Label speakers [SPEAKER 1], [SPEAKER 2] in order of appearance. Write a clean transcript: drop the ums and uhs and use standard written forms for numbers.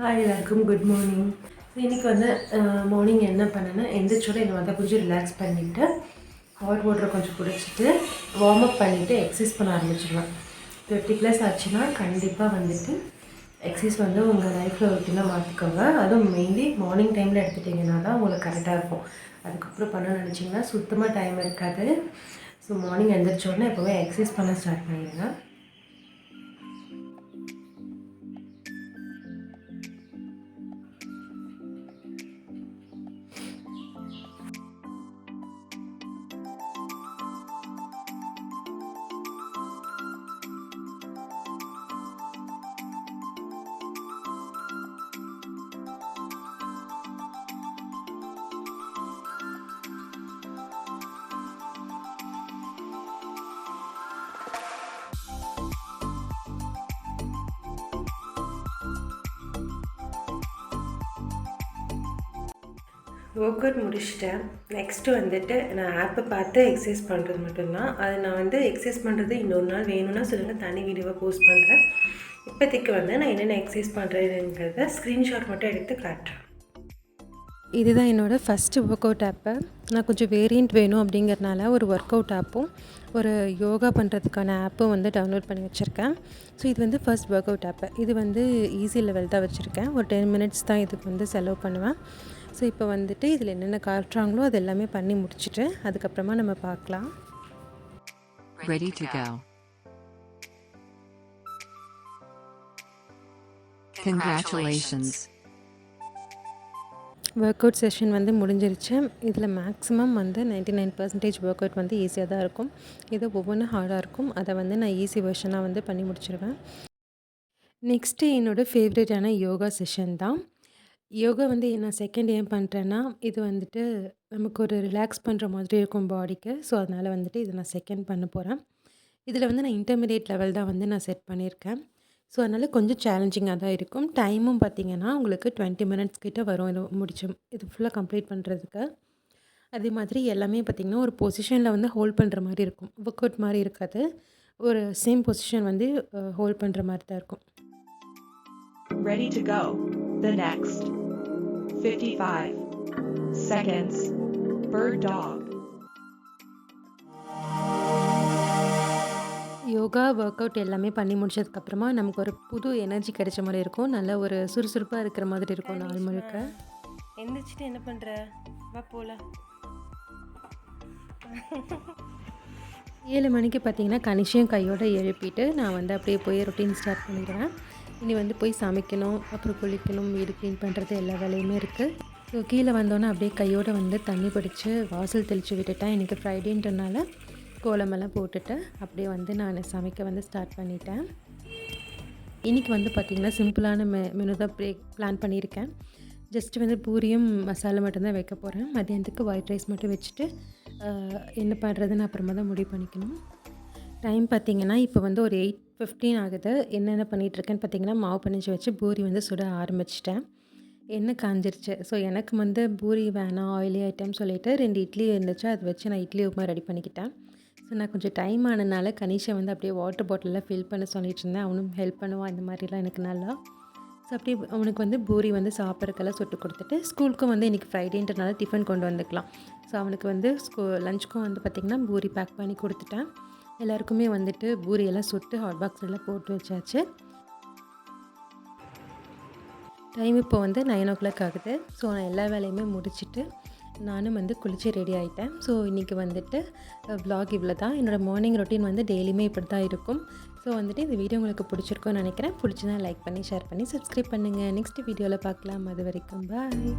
[SPEAKER 1] Hi எல்லாருக்கும் good morning. இன்றைக்கி வந்து மார்னிங் என்ன பண்ணேன்னா எந்திரிச்சோட என்னை வந்து கொஞ்சம் ரிலாக்ஸ் பண்ணிவிட்டு ஹாட் வாட்டரை கொஞ்சம் குடிச்சிட்டு வார்ம் அப் பண்ணிவிட்டு எக்ஸசைஸ் பண்ண ஆரம்பிச்சிடுவேன். 30+ ஆச்சுன்னா கண்டிப்பாக வந்துட்டு எக்ஸசைஸ் வந்து உங்கள் லைஃப்பில் ரொட்டீனாக மாற்றிக்கோங்க. அதுவும் மெயின்லி மார்னிங் டைமில் எடுத்துட்டிங்கன்னா தான் உங்களுக்கு கரெக்டாக இருக்கும். அதுக்கப்புறம் பண்ண நினச்சிங்கன்னா சுத்தமாக டைம் இருக்காது. ஸோ மார்னிங் எழுந்திரிச்சோடனே எப்போவுமே எக்ஸசைஸ் பண்ண ஸ்டார்ட் பண்ணிடுங்க. ஒர்க் அவுட் முடிச்சிட்டேன். நெக்ஸ்ட்டு வந்துட்டு நான் ஆப்பை பார்த்து எக்ஸசைஸ் பண்ணுறது மட்டும்தான். அது நான் வந்து எக்ஸசைஸ் பண்ணுறது இன்னொரு நாள் வேணும்னா சொல்லுங்கள், தனி வீடியோவை போஸ்ட் பண்ணுறேன். இப்போதைக்கு வந்து நான் என்னென்ன எக்ஸசைஸ் பண்ணுறேங்கிறத ஸ்க்ரீன்ஷாட் மட்டும் எடுத்து காட்டுறேன். இதுதான் என்னோடய ஃபஸ்ட்டு ஒர்க் அவுட் ஆப்பு. நான் கொஞ்சம் வேரியண்ட் வேணும் அப்படிங்கிறதுனால ஒரு ஒர்க் அவுட் ஆப்பும் ஒரு யோகா பண்ணுறதுக்கான ஆப்பும் வந்து டவுன்லோட் பண்ணி வச்சுருக்கேன். ஸோ இது வந்து ஃபஸ்ட் ஒர்க் அவுட் ஆப்பு. இது வந்து ஈஸி லெவல் தான் வச்சுருக்கேன். ஒரு 10 மினிட்ஸ் தான் இதுக்கு வந்து செலவு பண்ணுவேன். ஸோ இப்போ வந்துட்டு இதில் என்னென்ன காட்டுறாங்களோ அது எல்லாமே பண்ணி முடிச்சுட்டு அதுக்கப்புறமா நம்ம பார்க்கலாம்.
[SPEAKER 2] Ready to go. Congratulations.
[SPEAKER 1] Work out session வந்து முடிஞ்சிருச்சு. இதில் மேக்ஸிமம் வந்து 99% ஒர்க் அவுட் வந்து ஈஸியாக தான் இருக்கும். ஏதோ ஒவ்வொன்றும் ஹார்டாக இருக்கும். அதை வந்து நான் ஈஸி வெர்ஷனாக வந்து பண்ணி முடிச்சிடுவேன். நெக்ஸ்ட்டு என்னோடய ஃபேவரட்டான யோகா செஷன் தான். யோகா வந்து நான் செகண்ட் ஏன் பண்ணுறேன்னா, இது வந்துட்டு நமக்கு ஒரு ரிலாக்ஸ் பண்ணுற மாதிரி இருக்கும் பாடிக்கு. ஸோ அதனால் வந்துட்டு இதை நான் செகண்ட் பண்ண போகிறேன். இதில் வந்து நான் இன்டர்மீடியேட் லெவல் தான் வந்து நான் செட் பண்ணியிருக்கேன். ஸோ அதனால் கொஞ்சம் சேலஞ்சிங்காக தான் இருக்கும். டைமும் பார்த்திங்கன்னா உங்களுக்கு 20 மினிட்ஸ் கிட்ட வரும் இது ஃபுல்லாக கம்ப்ளீட் பண்ணுறதுக்கு. அதே மாதிரி எல்லாமே பார்த்திங்கன்னா ஒரு பொசிஷனில் வந்து ஹோல்ட் பண்ணுற மாதிரி இருக்கும். ஒர்க் அவுட் மாதிரி இருக்காது. ஒரு சேம் பொசிஷன் வந்து ஹோல்ட் பண்ணுற மாதிரி தான் இருக்கும்.
[SPEAKER 3] Ready to go. The next 55 seconds. Bird dog.
[SPEAKER 1] Yoga work out எல்லாமே பண்ணி முடிச்சதுக்கப்புறமா நமக்கு ஒரு புது எனர்ஜி கிடைச்ச மாதிரி இருக்கும். நல்ல ஒரு சுறுசுறுப்பாக இருக்கிற மாதிரி இருக்கும் நாள் முழுக்க. எந்திரிச்சிட்டு என்ன பண்ணுற? வா போகலாம். 7 மணிக்கு பார்த்தீங்கன்னா கனிஷையும் கையோடு எழுப்பிட்டு நான் வந்து அப்படியே போய் ரொட்டீன் ஸ்டார்ட் பண்ணிடுவேன். இனி வந்து போய் சமைக்கணும், அப்புறம் குளிக்கணும், வீடு க்ளீன் பண்ணுறது எல்லா வேலையுமே இருக்குது. ஸோ கீழே வந்தோன்னே அப்படியே கையோடு வந்து தண்ணி பிடிச்சி வாசல் தெளித்து விட்டுட்டேன். இன்றைக்கி ஃப்ரைடேன்றனால கோலமெல்லாம் போட்டுட்டு அப்படியே வந்து நான் சமைக்க வந்து ஸ்டார்ட் பண்ணிட்டேன். இன்றைக்கி வந்து பார்த்திங்கன்னா சிம்பிளான மெனு தான் பிளான் பண்ணியிருக்கேன். ஜஸ்ட்டு வந்து பூரியும் மசாலா மட்டும்தான் வைக்க போகிறேன். மதியானத்துக்கு ஒயிட் ரைஸ் மட்டும் வச்சுட்டு என்ன பண்ணுறதுன்னு அப்புறமா தான் முடிவு பண்ணிக்கணும். டைம் பார்த்திங்கன்னா இப்போ வந்து ஒரு 8:15 ஆகுது. என்னென்ன பண்ணிகிட்ருக்கேன்னு பார்த்திங்கன்னா மாவு பிணைஞ்சி வச்சு பூரி வந்து சுட ஆரம்பிச்சிட்டேன். எண்ணெய் காஞ்சிருச்சு. ஸோ எனக்கு வந்து பூரி வேணாம், ஆயிலி ஐட்டம் சொல்லிவிட்டு 2 இட்லி இருந்துச்சு. அதை வச்சு நான் இட்லி உப்புமா ரெடி பண்ணிக்கிட்டேன். ஸோ நான் கொஞ்சம் டைம் ஆனதுனால கனிஷை வந்து அப்படியே வாட்டர் பாட்டிலில் ஃபில் பண்ண சொல்லிட்டு இருந்தேன். அவனும் ஹெல்ப் பண்ணுவான் இந்த மாதிரிலாம் எனக்கு நல்லா. ஸோ அப்படியே அவனுக்கு வந்து பூரி வந்து சாப்பிட்றதுக்கெல்லாம் சுட்டு கொடுத்துட்டு ஸ்கூலுக்கும் வந்து இன்றைக்கி ஃப்ரைடேன்றனால டிஃபன் கொண்டு வந்துக்கலாம். ஸோ அவனுக்கு வந்து லஞ்சுக்கும் வந்து பார்த்திங்கன்னா பூரி பேக் பண்ணி கொடுத்துட்டேன். எல்லாருக்குமே வந்துட்டு பூரியெல்லாம் சுட்டு ஹாட் பாக்ஸில் போட்டு வச்சாச்சு. டைம் இப்போ வந்து 9 o'clock ஆகுது. ஸோ நான் எல்லா வேலையுமே முடிச்சுட்டு நானும் வந்து குளித்து ரெடி ஆகிட்டேன். ஸோ இன்றைக்கி வந்துட்டு vlog இவ்வளோ தான். என்னோடய மார்னிங் ரொட்டீன் வந்து டெய்லியுமே இப்படி தான் இருக்கும். ஸோ வந்துட்டு இந்த வீடியோ உங்களுக்கு பிடிச்சிருக்கும்னு நினைக்கிறேன். பிடிச்சினா லைக் பண்ணி ஷேர் பண்ணி சப்ஸ்கிரைப் பண்ணுங்கள். நெக்ஸ்ட் வீடியோவில் பார்க்கலாம். அது வரைக்கும் பாய்.